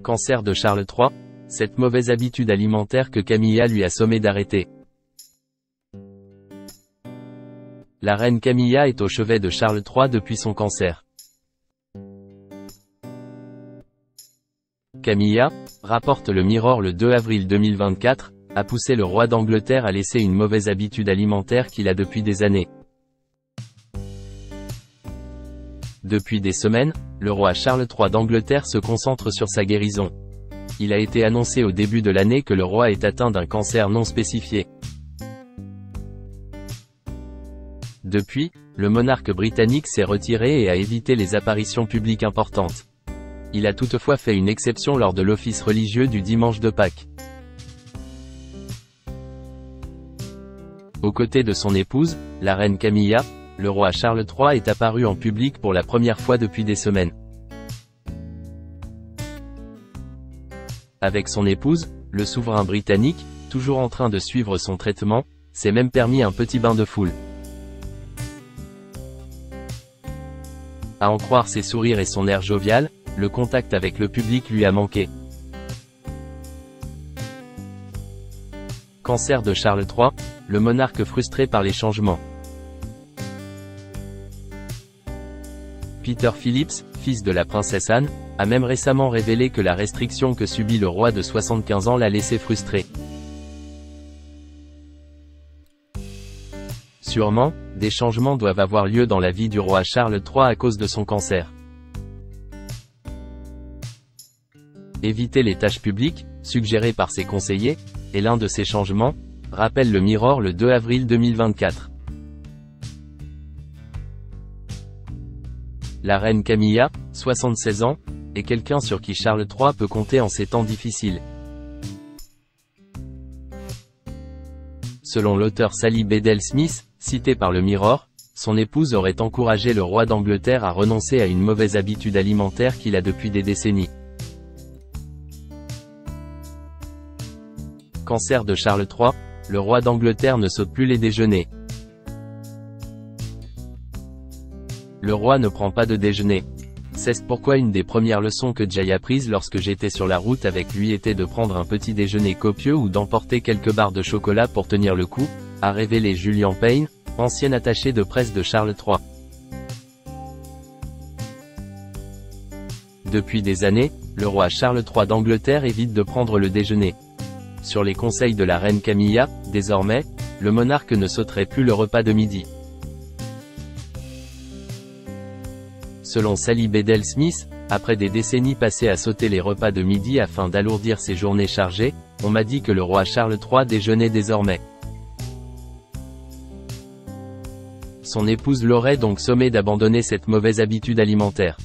Cancer de Charles III, cette mauvaise habitude alimentaire que Camilla lui a sommé d'arrêter. La reine Camilla est au chevet de Charles III depuis son cancer. Camilla, rapporte le Mirror le 2 avril 2024, a poussé le roi d'Angleterre à laisser une mauvaise habitude alimentaire qu'il a depuis des années. Depuis des semaines, le roi Charles III d'Angleterre se concentre sur sa guérison. Il a été annoncé au début de l'année que le roi est atteint d'un cancer non spécifié. Depuis, le monarque britannique s'est retiré et a évité les apparitions publiques importantes. Il a toutefois fait une exception lors de l'office religieux du dimanche de Pâques. Aux côtés de son épouse, la reine Camilla, le roi Charles III est apparu en public pour la première fois depuis des semaines. Avec son épouse, le souverain britannique, toujours en train de suivre son traitement, s'est même permis un petit bain de foule. À en croire ses sourires et son air jovial, le contact avec le public lui a manqué. Cancer de Charles III, le monarque frustré par les changements. Peter Phillips, fils de la princesse Anne, a même récemment révélé que la restriction que subit le roi de 75 ans l'a laissé frustré. Sûrement, des changements doivent avoir lieu dans la vie du roi Charles III à cause de son cancer. Éviter les tâches publiques, suggérées par ses conseillers, est l'un de ces changements, rappelle le Mirror le 2 avril 2024. La reine Camilla, 76 ans, est quelqu'un sur qui Charles III peut compter en ces temps difficiles. Selon l'auteur Sally Bedell-Smith, cité par le Mirror, son épouse aurait encouragé le roi d'Angleterre à renoncer à une mauvaise habitude alimentaire qu'il a depuis des décennies. Cancer de Charles III, le roi d'Angleterre ne saute plus les déjeuners. Le roi ne prend pas de déjeuner. C'est pourquoi une des premières leçons que Jay a prises lorsque j'étais sur la route avec lui était de prendre un petit déjeuner copieux ou d'emporter quelques barres de chocolat pour tenir le coup, a révélé Julian Payne, ancien attaché de presse de Charles III. Depuis des années, le roi Charles III d'Angleterre évite de prendre le déjeuner. Sur les conseils de la reine Camilla, désormais, le monarque ne sauterait plus le repas de midi. Selon Sally Bedell-Smith, après des décennies passées à sauter les repas de midi afin d'alourdir ses journées chargées, on m'a dit que le roi Charles III déjeunait désormais. Son épouse l'aurait donc sommé d'abandonner cette mauvaise habitude alimentaire.